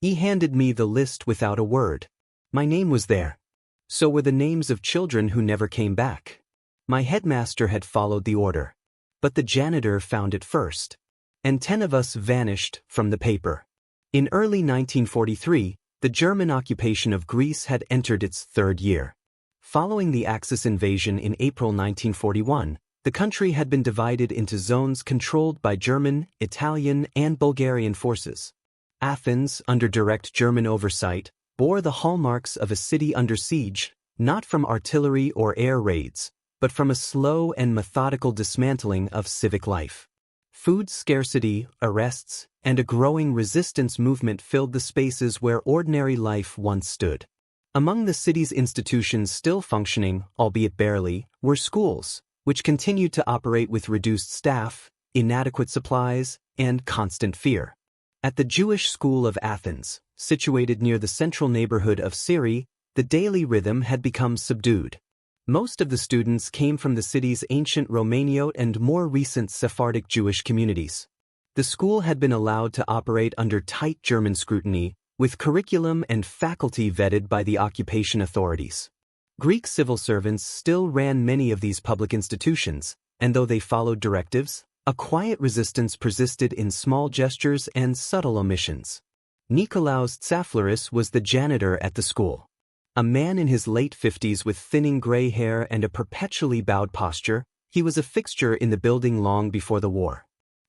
He handed me the list without a word. My name was there. So were the names of children who never came back. My headmaster had followed the order. But the janitor found it first. And 10 of us vanished from the paper. In early 1943, the German occupation of Greece had entered its third year. Following the Axis invasion in April 1941, the country had been divided into zones controlled by German, Italian, and Bulgarian forces. Athens, under direct German oversight, bore the hallmarks of a city under siege, not from artillery or air raids, but from a slow and methodical dismantling of civic life. Food scarcity, arrests, and a growing resistance movement filled the spaces where ordinary life once stood. Among the city's institutions still functioning, albeit barely, were schools, which continued to operate with reduced staff, inadequate supplies, and constant fear. At the Jewish School of Athens, situated near the central neighborhood of Syri, the daily rhythm had become subdued. Most of the students came from the city's ancient Romaniote and more recent Sephardic Jewish communities. The school had been allowed to operate under tight German scrutiny, with curriculum and faculty vetted by the occupation authorities. Greek civil servants still ran many of these public institutions, and though they followed directives, a quiet resistance persisted in small gestures and subtle omissions. Nikolaos Tsaflouris was the janitor at the school. A man in his late 50s with thinning gray hair and a perpetually bowed posture, he was a fixture in the building long before the war.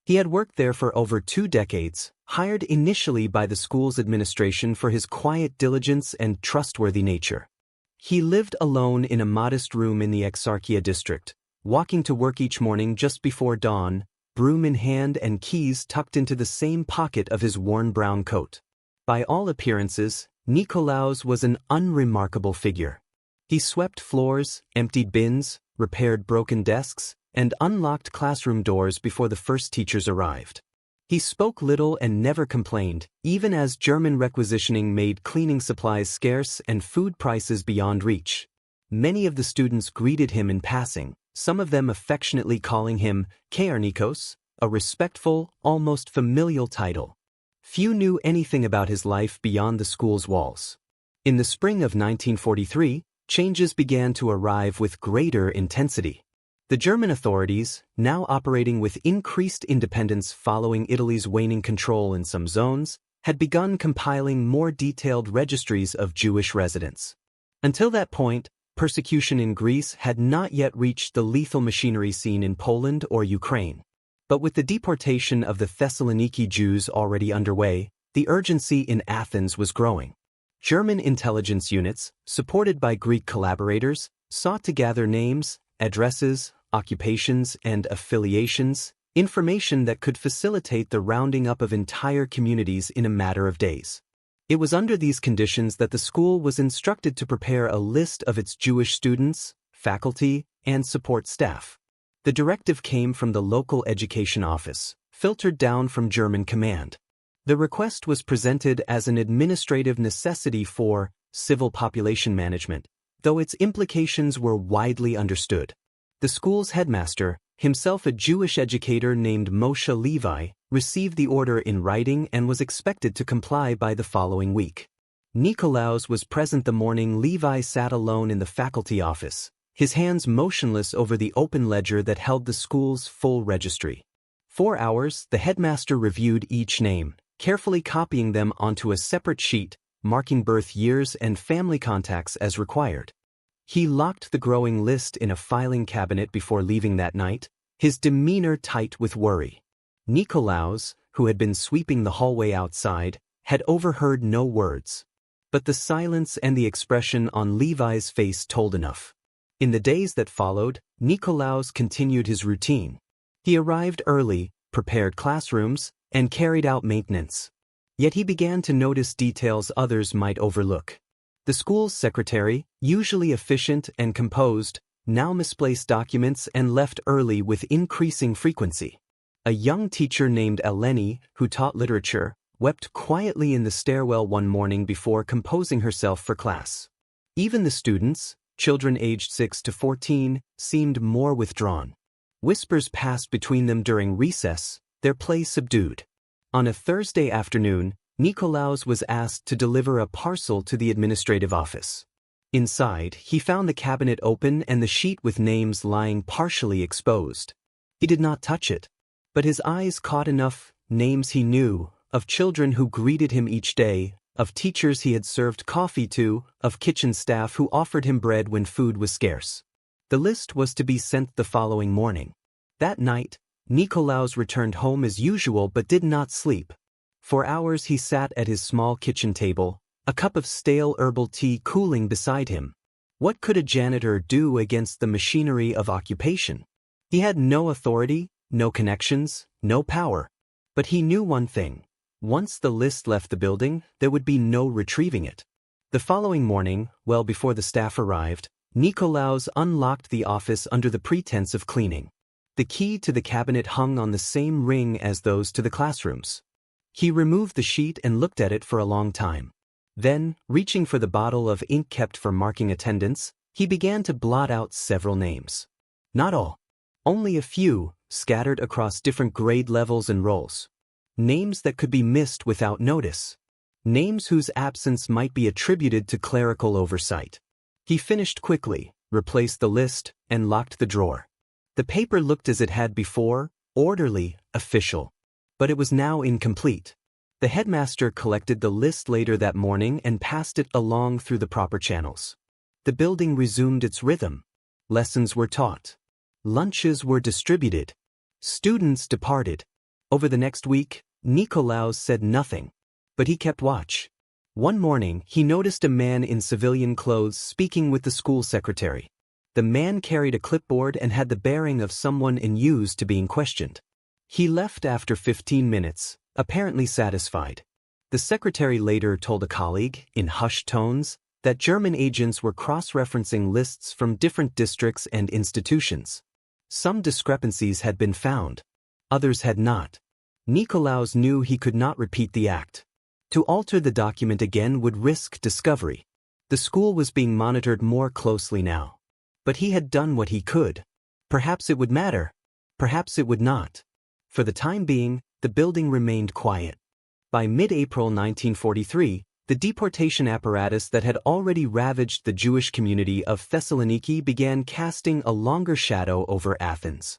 He had worked there for over 2 decades, hired initially by the school's administration for his quiet diligence and trustworthy nature. He lived alone in a modest room in the Exarchia district, walking to work each morning just before dawn, broom in hand and keys tucked into the same pocket of his worn brown coat. By all appearances, Nikolaos was an unremarkable figure. He swept floors, emptied bins, repaired broken desks, and unlocked classroom doors before the first teachers arrived. He spoke little and never complained, even as German requisitioning made cleaning supplies scarce and food prices beyond reach. Many of the students greeted him in passing, some of them affectionately calling him Kearnikos, a respectful, almost familial title. Few knew anything about his life beyond the school's walls. In the spring of 1943, changes began to arrive with greater intensity. The German authorities, now operating with increased independence following Italy's waning control in some zones, had begun compiling more detailed registries of Jewish residents. Until that point, persecution in Greece had not yet reached the lethal machinery seen in Poland or Ukraine. But with the deportation of the Thessaloniki Jews already underway, the urgency in Athens was growing. German intelligence units, supported by Greek collaborators, sought to gather names, addresses, occupations, and affiliations, information that could facilitate the rounding up of entire communities in a matter of days. It was under these conditions that the school was instructed to prepare a list of its Jewish students, faculty, and support staff. The directive came from the local education office, filtered down from German command. The request was presented as an administrative necessity for civil population management, though its implications were widely understood. The school's headmaster, himself a Jewish educator named Moshe Levi, received the order in writing and was expected to comply by the following week. Nikolaos was present the morning Levi sat alone in the faculty office, his hands motionless over the open ledger that held the school's full registry. 4 hours, the headmaster reviewed each name, carefully copying them onto a separate sheet, marking birth years and family contacts as required. He locked the growing list in a filing cabinet before leaving that night, his demeanor tight with worry. Nikolaos, who had been sweeping the hallway outside, had overheard no words. But the silence and the expression on Levi's face told enough. In the days that followed, Nikolaos continued his routine. He arrived early, prepared classrooms, and carried out maintenance. Yet he began to notice details others might overlook. The school's secretary, usually efficient and composed, now misplaced documents and left early with increasing frequency. A young teacher named Eleni, who taught literature, wept quietly in the stairwell one morning before composing herself for class. Even the students, children aged 6 to 14, seemed more withdrawn. Whispers passed between them during recess, their play subdued. On a Thursday afternoon, Nikolaus was asked to deliver a parcel to the administrative office. Inside, he found the cabinet open and the sheet with names lying partially exposed. He did not touch it, but his eyes caught enough names he knew, of children who greeted him each day, of teachers he had served coffee to, of kitchen staff who offered him bread when food was scarce. The list was to be sent the following morning. That night, Nikolaus returned home as usual but did not sleep. For hours he sat at his small kitchen table, a cup of stale herbal tea cooling beside him. What could a janitor do against the machinery of occupation? He had no authority, no connections, no power. But he knew one thing. Once the list left the building, there would be no retrieving it. The following morning, well before the staff arrived, Nikolaus unlocked the office under the pretense of cleaning. The key to the cabinet hung on the same ring as those to the classrooms. He removed the sheet and looked at it for a long time. Then, reaching for the bottle of ink kept for marking attendance, he began to blot out several names. Not all. Only a few, scattered across different grade levels and roles. Names that could be missed without notice. Names whose absence might be attributed to clerical oversight. He finished quickly, replaced the list, and locked the drawer. The paper looked as it had before, orderly, official. But it was now incomplete. The headmaster collected the list later that morning and passed it along through the proper channels. The building resumed its rhythm. Lessons were taught. Lunches were distributed. Students departed. Over the next week, Nikolaus said nothing. But he kept watch. One morning, he noticed a man in civilian clothes speaking with the school secretary. The man carried a clipboard and had the bearing of someone enthused to being questioned. He left after 15 minutes, apparently satisfied. The secretary later told a colleague, in hushed tones, that German agents were cross-referencing lists from different districts and institutions. Some discrepancies had been found. Others had not. Nikolaus knew he could not repeat the act. To alter the document again would risk discovery. The school was being monitored more closely now. But he had done what he could. Perhaps it would matter. Perhaps it would not. For the time being, the building remained quiet. By mid-April 1943, the deportation apparatus that had already ravaged the Jewish community of Thessaloniki began casting a longer shadow over Athens.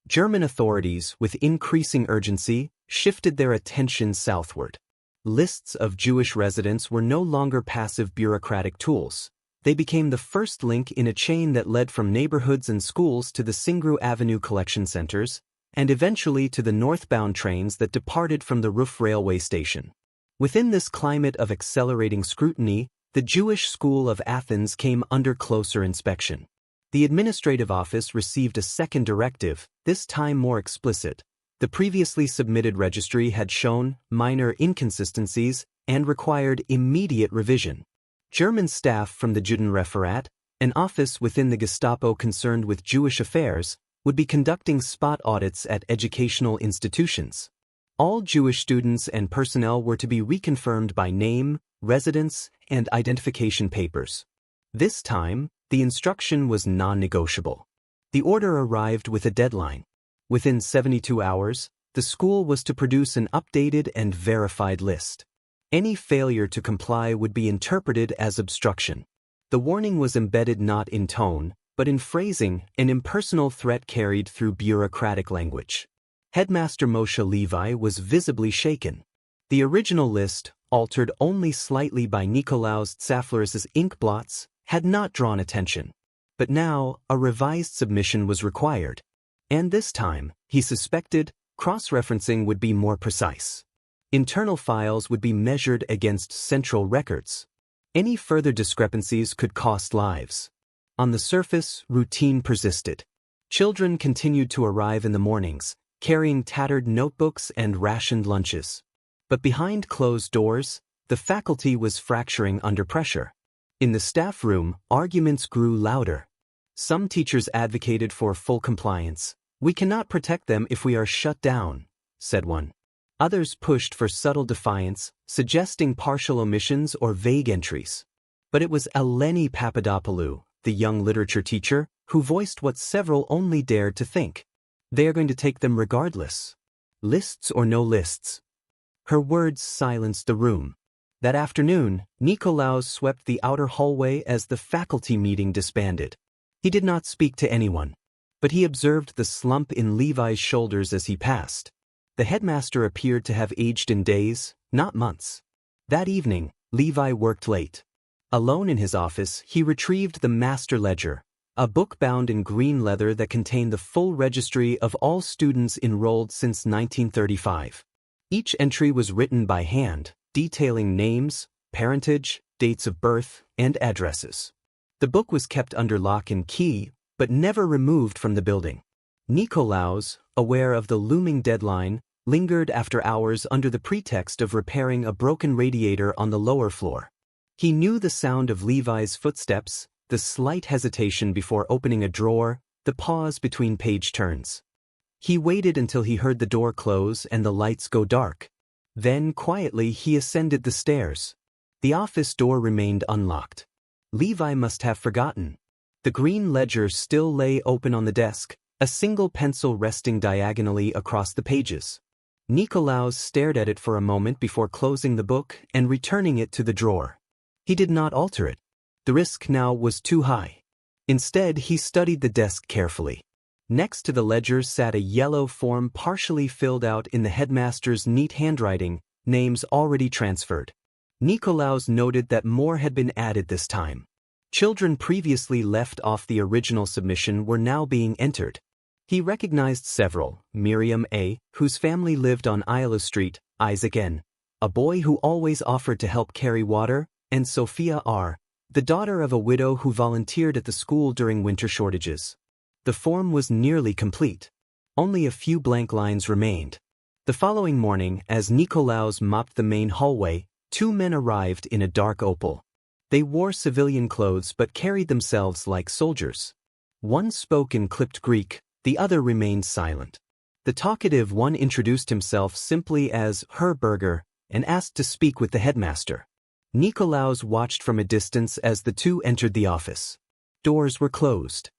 German authorities, with increasing urgency, shifted their attention southward. Lists of Jewish residents were no longer passive bureaucratic tools. They became the first link in a chain that led from neighborhoods and schools to the Singru Avenue collection centers, and eventually to the northbound trains that departed from the Ruf railway station. Within this climate of accelerating scrutiny, the Jewish School of Athens came under closer inspection. The administrative office received a second directive, this time more explicit. The previously submitted registry had shown minor inconsistencies and required immediate revision. German staff from the Judenreferat, an office within the Gestapo concerned with Jewish affairs, would be conducting spot audits at educational institutions. All Jewish students and personnel were to be reconfirmed by name, residence, and identification papers. This time, the instruction was non-negotiable. The order arrived with a deadline. Within 72 hours, the school was to produce an updated and verified list. Any failure to comply would be interpreted as obstruction. The warning was embedded not in tone, but in phrasing, an impersonal threat carried through bureaucratic language. Headmaster Moshe Levi was visibly shaken. The original list, altered only slightly by Nikolaus Tsaflaris's ink blots, had not drawn attention. But now, a revised submission was required. And this time, he suspected, cross-referencing would be more precise. Internal files would be measured against central records. Any further discrepancies could cost lives. On the surface, routine persisted. Children continued to arrive in the mornings, carrying tattered notebooks and rationed lunches. But behind closed doors, the faculty was fracturing under pressure. In the staff room, arguments grew louder. Some teachers advocated for full compliance. "We cannot protect them if we are shut down," said one. Others pushed for subtle defiance, suggesting partial omissions or vague entries. But it was Eleni Papadopoulou, the young literature teacher, who voiced what several only dared to think. They are going to take them regardless. Lists or no lists. Her words silenced the room. That afternoon, Nikolaus swept the outer hallway as the faculty meeting disbanded. He did not speak to anyone, but he observed the slump in Levi's shoulders as he passed. The headmaster appeared to have aged in days, not months. That evening, Levi worked late. Alone in his office, he retrieved the master ledger, a book bound in green leather that contained the full registry of all students enrolled since 1935. Each entry was written by hand, detailing names, parentage, dates of birth, and addresses. The book was kept under lock and key, but never removed from the building. Nikolaus, aware of the looming deadline, lingered after hours under the pretext of repairing a broken radiator on the lower floor. He knew the sound of Levi's footsteps, the slight hesitation before opening a drawer, the pause between page turns. He waited until he heard the door close and the lights go dark. Then, quietly, he ascended the stairs. The office door remained unlocked. Levi must have forgotten. The green ledger still lay open on the desk, a single pencil resting diagonally across the pages. Nikolaus stared at it for a moment before closing the book and returning it to the drawer. He did not alter it. The risk now was too high. Instead, he studied the desk carefully. Next to the ledger sat a yellow form partially filled out in the headmaster's neat handwriting, names already transferred. Nikolaus noted that more had been added this time. Children previously left off the original submission were now being entered. He recognized several: Miriam A., whose family lived on Isla Street, Isaac N., a boy who always offered to help carry water, and Sophia R., the daughter of a widow who volunteered at the school during winter shortages. The form was nearly complete. Only a few blank lines remained. The following morning, as Nikolaus mopped the main hallway, two men arrived in a dark Opel. They wore civilian clothes but carried themselves like soldiers. One spoke in clipped Greek, the other remained silent. The talkative one introduced himself simply as Herr Berger and asked to speak with the headmaster. Nikolaus watched from a distance as the two entered the office. Doors were closed.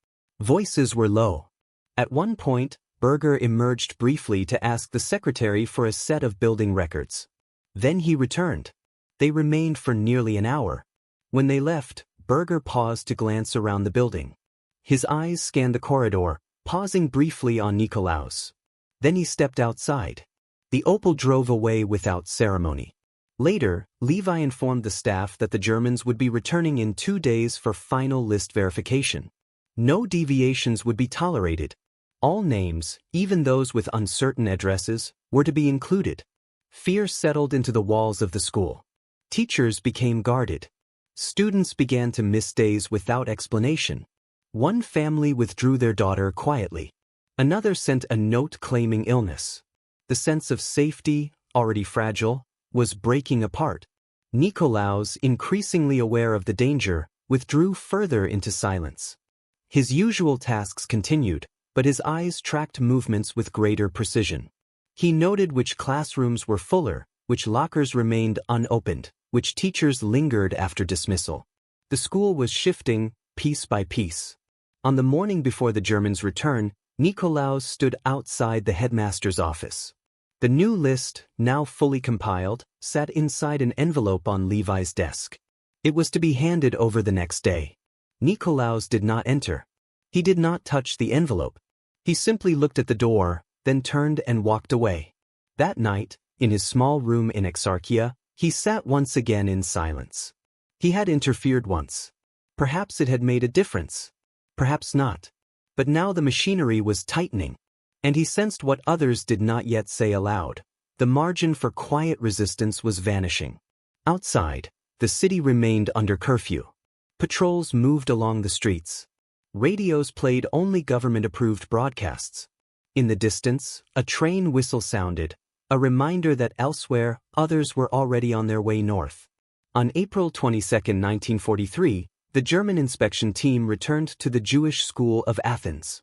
Voices were low. At one point, Berger emerged briefly to ask the secretary for a set of building records. Then he returned. They remained for nearly an hour. When they left, Berger paused to glance around the building. His eyes scanned the corridor, pausing briefly on Nikolaus. Then he stepped outside. The Opel drove away without ceremony. Later, Levi informed the staff that the Germans would be returning in 2 days for final list verification. No deviations would be tolerated. All names, even those with uncertain addresses, were to be included. Fear settled into the walls of the school. Teachers became guarded. Students began to miss days without explanation. One family withdrew their daughter quietly. Another sent a note claiming illness. The sense of safety, already fragile, was breaking apart. Nikolaus, increasingly aware of the danger, withdrew further into silence. His usual tasks continued, but his eyes tracked movements with greater precision. He noted which classrooms were fuller, which lockers remained unopened, which teachers lingered after dismissal. The school was shifting, piece by piece. On the morning before the Germans' return, Nikolaus stood outside the headmaster's office. The new list, now fully compiled, sat inside an envelope on Levi's desk. It was to be handed over the next day. Nikolaus did not enter. He did not touch the envelope. He simply looked at the door, then turned and walked away. That night, in his small room in Exarchia, he sat once again in silence. He had interfered once. Perhaps it had made a difference. Perhaps not. But now the machinery was tightening. And he sensed what others did not yet say aloud. The margin for quiet resistance was vanishing. Outside, the city remained under curfew. Patrols moved along the streets. Radios played only government-approved broadcasts. In the distance, a train whistle sounded, a reminder that elsewhere others were already on their way north. On April 22, 1943, the German inspection team returned to the Jewish school of Athens.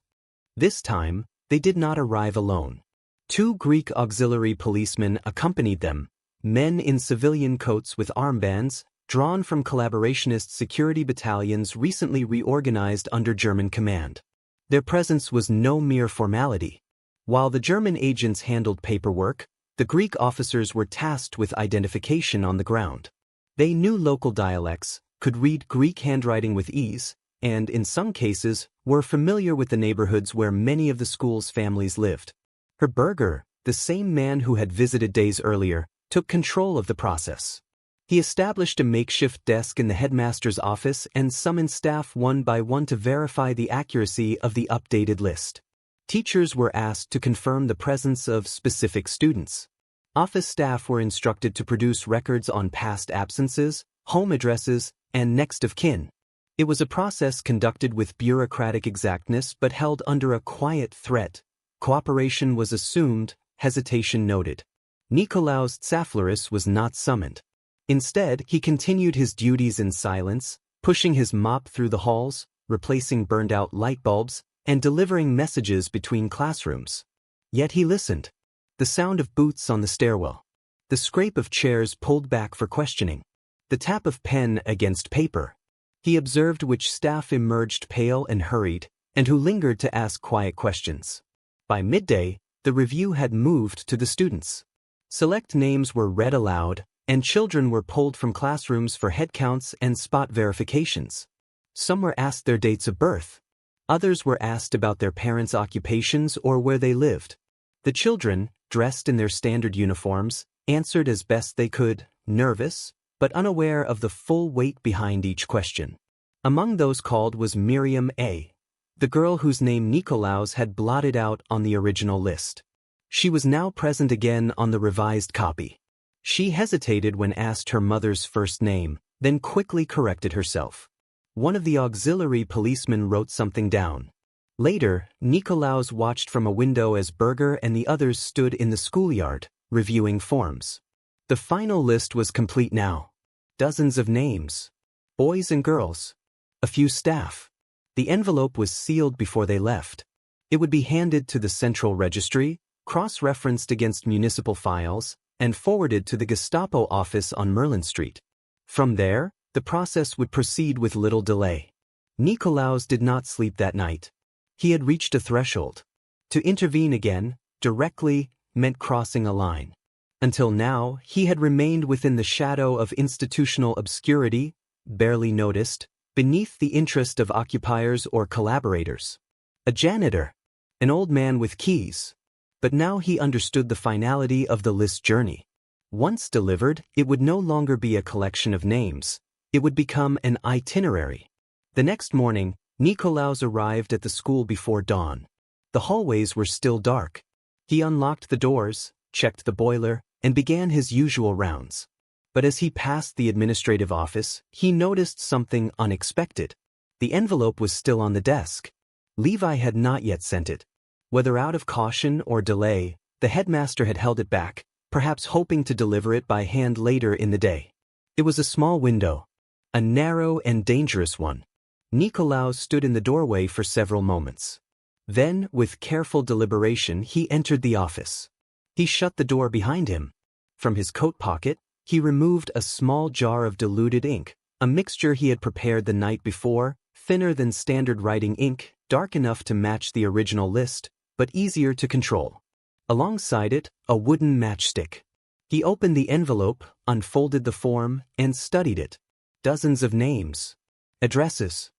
This time, they did not arrive alone. 2 Greek auxiliary policemen accompanied them, men in civilian coats with armbands, drawn from collaborationist security battalions recently reorganized under German command. Their presence was no mere formality. While the German agents handled paperwork, The Greek officers were tasked with identification on the ground. They knew local dialects, could read Greek handwriting with ease, and, in some cases, were familiar with the neighborhoods where many of the school's families lived. Herr Berger, the same man who had visited days earlier, took control of the process. He established a makeshift desk in the headmaster's office and summoned staff one by one to verify the accuracy of the updated list. Teachers were asked to confirm the presence of specific students. Office staff were instructed to produce records on past absences, home addresses, and next of kin. It was a process conducted with bureaucratic exactness but held under a quiet threat. Cooperation was assumed, hesitation noted. Nikolaos Tsaflouris was not summoned. Instead, he continued his duties in silence, pushing his mop through the halls, replacing burned-out light bulbs, and delivering messages between classrooms. Yet he listened. The sound of boots on the stairwell. The scrape of chairs pulled back for questioning. The tap of pen against paper. He observed which staff emerged pale and hurried, and who lingered to ask quiet questions. By midday, the review had moved to the students. Select names were read aloud, and children were pulled from classrooms for head counts and spot verifications. Some were asked their dates of birth. Others were asked about their parents' occupations or where they lived. The children, dressed in their standard uniforms, answered as best they could, nervous, but unaware of the full weight behind each question. Among those called was Miriam A., the girl whose name Nikolaos had blotted out on the original list. She was now present again on the revised copy. She hesitated when asked her mother's first name, then quickly corrected herself. One of the auxiliary policemen wrote something down. Later, Nikolaos watched from a window as Berger and the others stood in the schoolyard, reviewing forms. The final list was complete now. Dozens of names. Boys and girls. A few staff. The envelope was sealed before they left. It would be handed to the central registry, cross-referenced against municipal files, and forwarded to the Gestapo office on Merlin Street. From there, the process would proceed with little delay. Nikolaos did not sleep that night. He had reached a threshold. To intervene again, directly, meant crossing a line. Until now, he had remained within the shadow of institutional obscurity, barely noticed, beneath the interest of occupiers or collaborators. A janitor. An old man with keys. But now he understood the finality of the list journey. Once delivered, it would no longer be a collection of names. It would become an itinerary. The next morning, Nikolaos arrived at the school before dawn. The hallways were still dark. He unlocked the doors, checked the boiler, and began his usual rounds. But as he passed the administrative office, he noticed something unexpected. The envelope was still on the desk. Levi had not yet sent it. Whether out of caution or delay, the headmaster had held it back, perhaps hoping to deliver it by hand later in the day. It was a small window. A narrow and dangerous one. Nikolaos stood in the doorway for several moments. Then, with careful deliberation, he entered the office. He shut the door behind him. From his coat pocket, he removed a small jar of diluted ink, a mixture he had prepared the night before, thinner than standard writing ink, dark enough to match the original list, but easier to control. Alongside it, a wooden matchstick. He opened the envelope, unfolded the form, and studied it. Dozens of names. Addresses.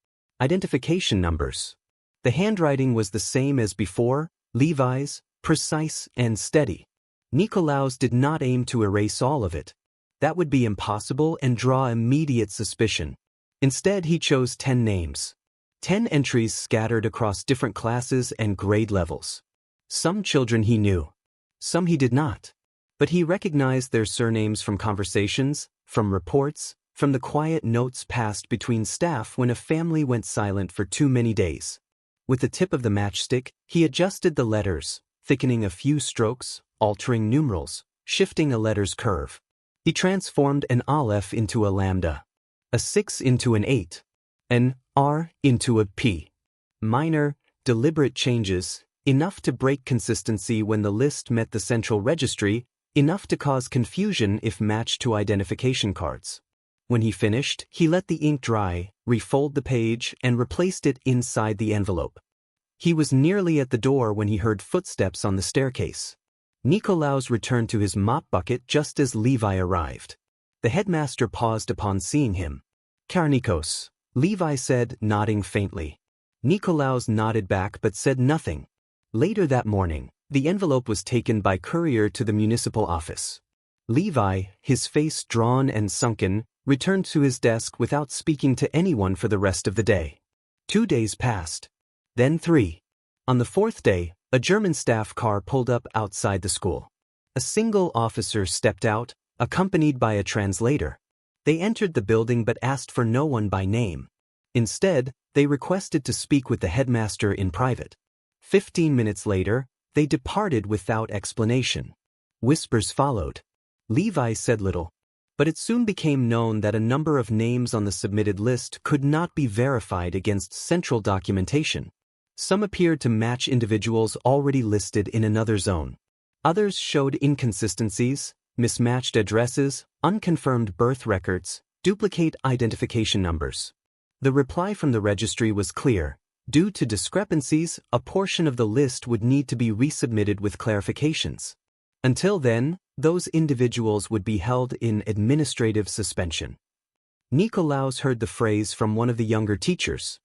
Identification numbers. The handwriting was the same as before, Levi's, precise and steady. Nikolaos did not aim to erase all of it. That would be impossible and draw immediate suspicion. Instead, he chose 10 names. 10 entries scattered across different classes and grade levels. Some children he knew. Some he did not. But he recognized their surnames from conversations, from reports, from the quiet notes passed between staff when a family went silent for too many days. With the tip of the matchstick, he adjusted the letters, thickening a few strokes, altering numerals, shifting a letter's curve. He transformed an aleph into a lambda, a 6 into an 8, an R into a P. Minor, deliberate changes, enough to break consistency when the list met the central registry, enough to cause confusion if matched to identification cards. When he finished, he let the ink dry, refolded the page, and replaced it inside the envelope. He was nearly at the door when he heard footsteps on the staircase. Nikolaus returned to his mop bucket just as Levi arrived. The headmaster paused upon seeing him. "Karnikos," Levi said, nodding faintly. Nikolaus nodded back but said nothing. Later that morning, the envelope was taken by courier to the municipal office. Levi, his face drawn and sunken, returned to his desk without speaking to anyone for the rest of the day. 2 days passed. Then 3. On the 4th day, a German staff car pulled up outside the school. A single officer stepped out, accompanied by a translator. They entered the building but asked for no one by name. Instead, they requested to speak with the headmaster in private. 15 minutes later, they departed without explanation. Whispers followed. Levi said little. But it soon became known that a number of names on the submitted list could not be verified against central documentation. Some appeared to match individuals already listed in another zone. Others showed inconsistencies, mismatched addresses, unconfirmed birth records, duplicate identification numbers. The reply from the registry was clear. Due to discrepancies, a portion of the list would need to be resubmitted with clarifications. Until then, those individuals would be held in administrative suspension. Nikolaus heard the phrase from one of the younger teachers.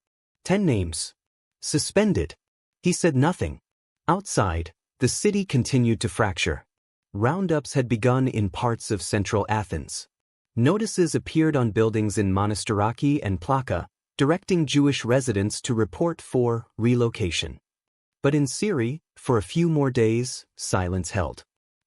10 names. Suspended. He said nothing. Outside, the city continued to fracture. Roundups had begun in parts of central Athens. Notices appeared on buildings in Monastiraki and Plaka, directing Jewish residents to report for relocation. But in Syria, for a few more days, silence held.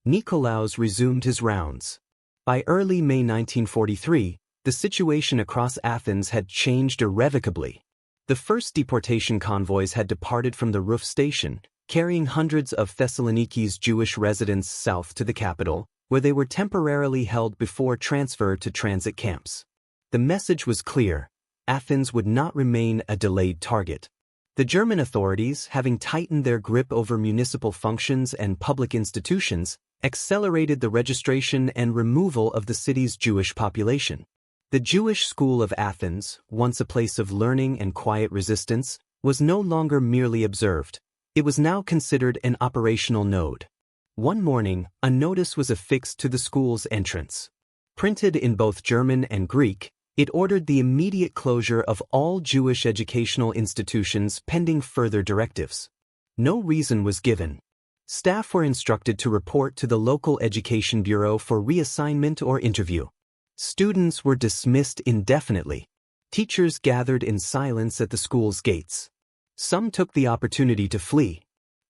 Nikolaus resumed his rounds. By early May 1943, the situation across Athens had changed irrevocably. The first deportation convoys had departed from the roof station, carrying hundreds of Thessaloniki's Jewish residents south to the capital, where they were temporarily held before transfer to transit camps. The message was clear: Athens would not remain a delayed target. The German authorities, having tightened their grip over municipal functions and public institutions, accelerated the registration and removal of the city's Jewish population. The Jewish School of Athens, once a place of learning and quiet resistance, was no longer merely observed. It was now considered an operational node. One morning, a notice was affixed to the school's entrance. Printed in both German and Greek, it ordered the immediate closure of all Jewish educational institutions pending further directives. No reason was given. Staff were instructed to report to the local education bureau for reassignment or interview. Students were dismissed indefinitely. Teachers gathered in silence at the school's gates. Some took the opportunity to flee.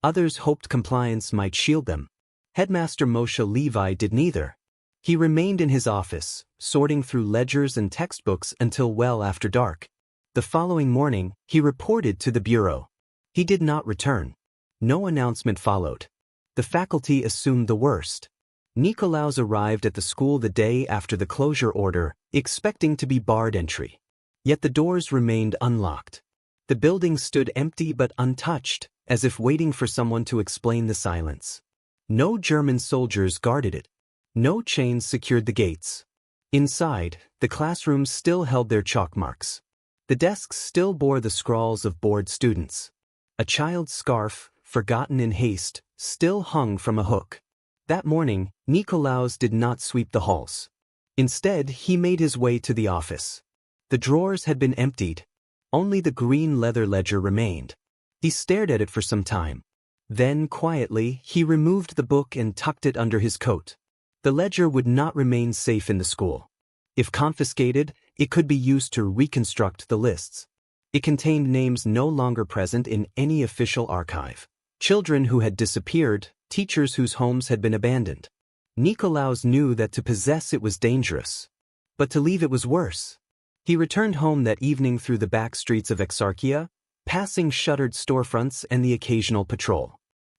Others hoped compliance might shield them. Headmaster Moshe Levi did neither. He remained in his office, sorting through ledgers and textbooks until well after dark. The following morning, he reported to the bureau. He did not return. No announcement followed. The faculty assumed the worst. Nikolaus arrived at the school the day after the closure order, expecting to be barred entry. Yet the doors remained unlocked. The building stood empty but untouched, as if waiting for someone to explain the silence. No German soldiers guarded it. No chains secured the gates. Inside, the classrooms still held their chalk marks. The desks still bore the scrawls of bored students. A child's scarf, forgotten in haste, still hung from a hook. That morning, Nikolaus did not sweep the halls. Instead, he made his way to the office. The drawers had been emptied. Only the green leather ledger remained. He stared at it for some time. Then, quietly, he removed the book and tucked it under his coat. The ledger would not remain safe in the school. If confiscated, it could be used to reconstruct the lists. It contained names no longer present in any official archive. Children who had disappeared, teachers whose homes had been abandoned. Nikolaus knew that to possess it was dangerous. But to leave it was worse. He returned home that evening through the back streets of Exarchia, passing shuttered storefronts and the occasional patrol.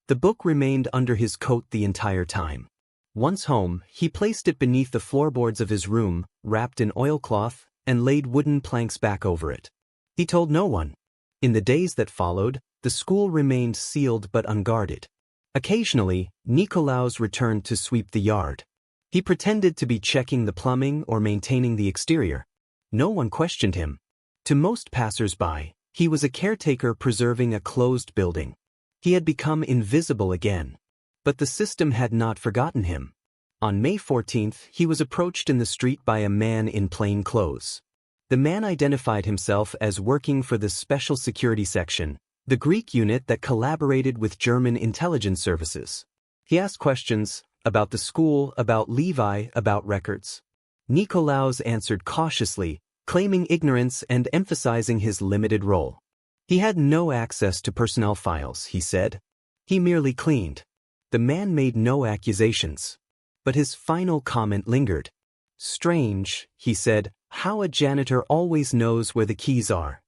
The book remained under his coat the entire time. Once home, he placed it beneath the floorboards of his room, wrapped in oilcloth, and laid wooden planks back over it. He told no one. In the days that followed, the school remained sealed but unguarded. Occasionally, Nikolaus returned to sweep the yard. He pretended to be checking the plumbing or maintaining the exterior. No one questioned him. To most passers-by, he was a caretaker preserving a closed building. He had become invisible again. But the system had not forgotten him. On May 14th, he was approached in the street by a man in plain clothes. The man identified himself as working for the Special Security Section, the Greek unit that collaborated with German intelligence services. He asked questions about the school, about Levi, about records. Nikolaos answered cautiously, claiming ignorance and emphasizing his limited role. He had no access to personnel files, he said. He merely cleaned. The man made no accusations. But his final comment lingered. Strange, he said, how a janitor always knows where the keys are.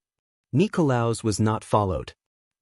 Nikolaos was not followed.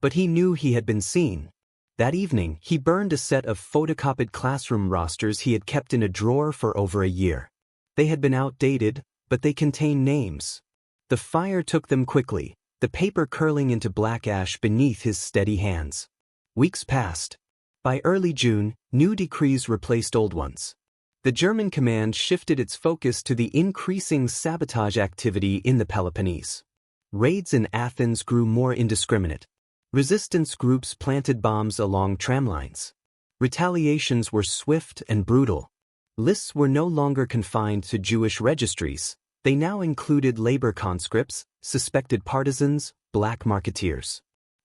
But he knew he had been seen. That evening, he burned a set of photocopied classroom rosters he had kept in a drawer for over a year. They had been outdated, but they contained names. The fire took them quickly, the paper curling into black ash beneath his steady hands. Weeks passed. By early June, new decrees replaced old ones. The German command shifted its focus to the increasing sabotage activity in the Peloponnese. Raids in Athens grew more indiscriminate. Resistance groups planted bombs along tramlines. Retaliations were swift and brutal. Lists were no longer confined to Jewish registries. They now included labor conscripts, suspected partisans, black marketeers.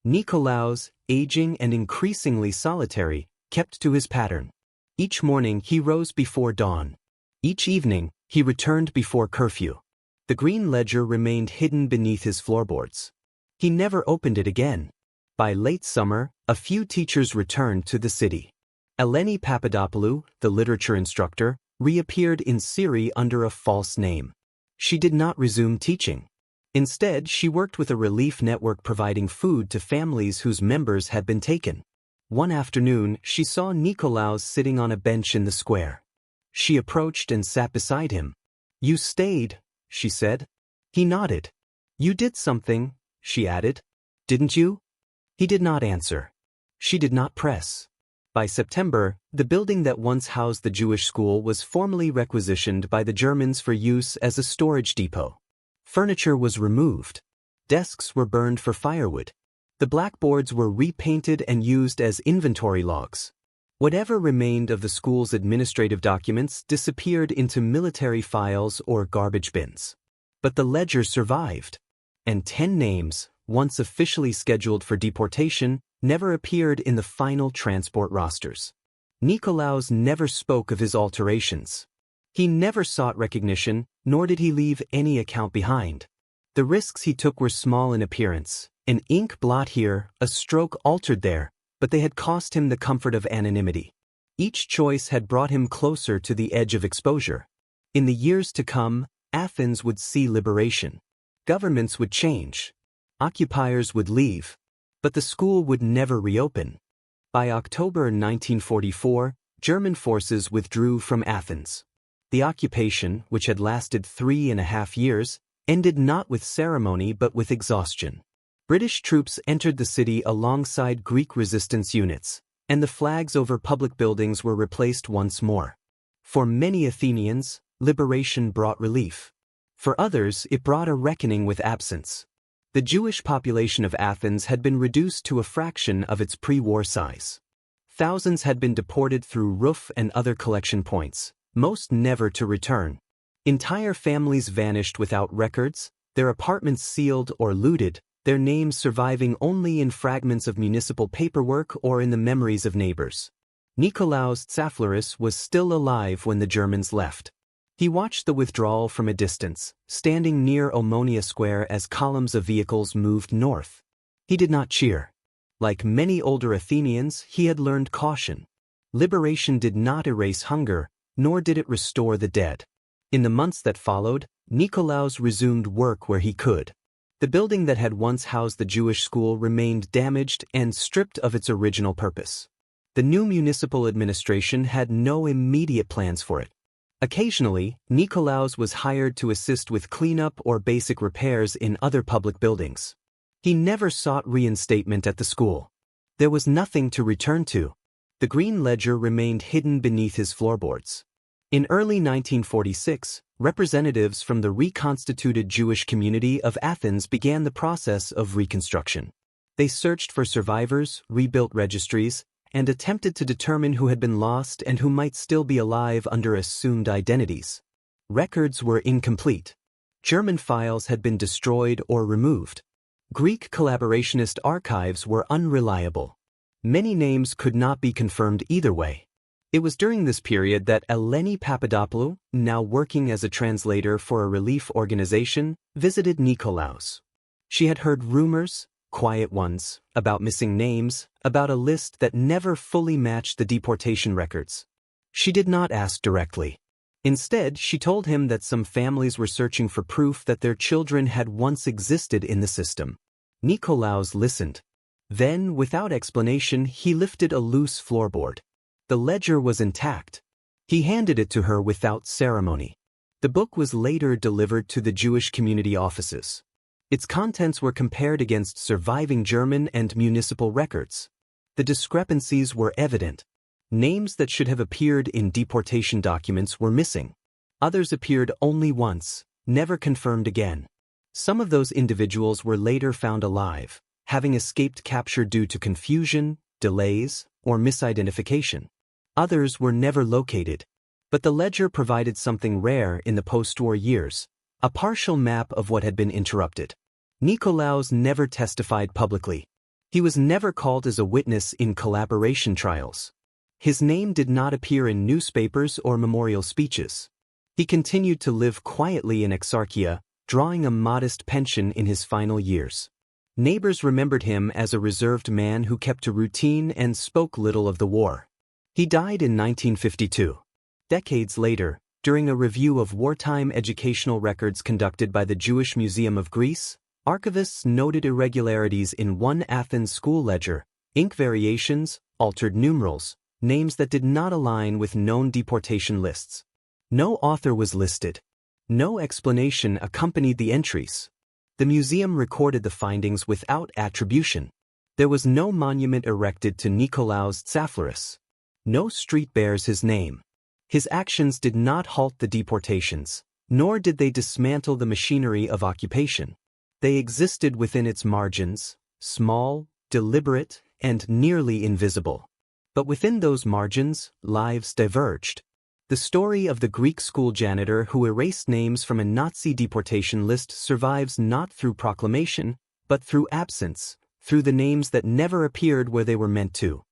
Nikolaos, aging and increasingly solitary, kept to his pattern. Each morning he rose before dawn. Each evening he returned before curfew. The green ledger remained hidden beneath his floorboards. He never opened it again. By late summer, a few teachers returned to the city. Eleni Papadopoulou, the literature instructor, reappeared in Syria under a false name. She did not resume teaching. Instead, she worked with a relief network providing food to families whose members had been taken. One afternoon, she saw Nikolaos sitting on a bench in the square. She approached and sat beside him. "You stayed," she said. He nodded. "You did something," she added. "Didn't you?" He did not answer. She did not press. By September, the building that once housed the Jewish school was formally requisitioned by the Germans for use as a storage depot. Furniture was removed. Desks were burned for firewood. The blackboards were repainted and used as inventory logs. Whatever remained of the school's administrative documents disappeared into military files or garbage bins. But the ledger survived. And 10 names, once officially scheduled for deportation, never appeared in the final transport rosters. Nikolaos never spoke of his alterations. He never sought recognition, nor did he leave any account behind. The risks he took were small in appearance, an ink blot here, a stroke altered there, but they had cost him the comfort of anonymity. Each choice had brought him closer to the edge of exposure. In the years to come, Athens would see liberation. Governments would change. Occupiers would leave. But the school would never reopen. By October 1944, German forces withdrew from Athens. The occupation, which had lasted 3.5 years, ended not with ceremony but with exhaustion. British troops entered the city alongside Greek resistance units, and the flags over public buildings were replaced once more. For many Athenians, liberation brought relief. For others, it brought a reckoning with absence. The Jewish population of Athens had been reduced to a fraction of its pre-war size. Thousands had been deported through Ruf and other collection points, most never to return. Entire families vanished without records, their apartments sealed or looted, their names surviving only in fragments of municipal paperwork or in the memories of neighbors. Nikolaos Tsaflouris was still alive when the Germans left. He watched the withdrawal from a distance, standing near Omonia Square as columns of vehicles moved north. He did not cheer. Like many older Athenians, he had learned caution. Liberation did not erase hunger, nor did it restore the dead. In the months that followed, Nikolaos resumed work where he could. The building that had once housed the Jewish school remained damaged and stripped of its original purpose. The new municipal administration had no immediate plans for it. Occasionally, Nikolaos was hired to assist with cleanup or basic repairs in other public buildings. He never sought reinstatement at the school. There was nothing to return to. The green ledger remained hidden beneath his floorboards. In early 1946, representatives from the reconstituted Jewish community of Athens began the process of reconstruction. They searched for survivors, rebuilt registries, and attempted to determine who had been lost and who might still be alive under assumed identities. Records were incomplete. German files had been destroyed or removed. Greek collaborationist archives were unreliable. Many names could not be confirmed either way. It was during this period that Eleni Papadopoulou, now working as a translator for a relief organization, visited Nikolaos. She had heard rumors, quiet ones, about missing names, about a list that never fully matched the deportation records. She did not ask directly. Instead, she told him that some families were searching for proof that their children had once existed in the system. Nikolaos listened. Then, without explanation, he lifted a loose floorboard. The ledger was intact. He handed it to her without ceremony. The book was later delivered to the Jewish community offices. Its contents were compared against surviving German and municipal records. The discrepancies were evident. Names that should have appeared in deportation documents were missing. Others appeared only once, never confirmed again. Some of those individuals were later found alive, having escaped capture due to confusion, delays, or misidentification. Others were never located. But the ledger provided something rare in the post-war years, a partial map of what had been interrupted. Nikolaos never testified publicly. He was never called as a witness in collaboration trials. His name did not appear in newspapers or memorial speeches. He continued to live quietly in Exarchia, drawing a modest pension in his final years. Neighbors remembered him as a reserved man who kept to routine and spoke little of the war. He died in 1952. Decades later, during a review of wartime educational records conducted by the Jewish Museum of Greece, archivists noted irregularities in one Athens school ledger, ink variations, altered numerals, names that did not align with known deportation lists. No author was listed. No explanation accompanied the entries. The museum recorded the findings without attribution. There was no monument erected to Nikolaos Tsaflaris. No street bears his name. His actions did not halt the deportations, nor did they dismantle the machinery of occupation. They existed within its margins, small, deliberate, and nearly invisible. But within those margins, lives diverged. The story of the Greek school janitor who erased names from a Nazi deportation list survives not through proclamation, but through absence, through the names that never appeared where they were meant to.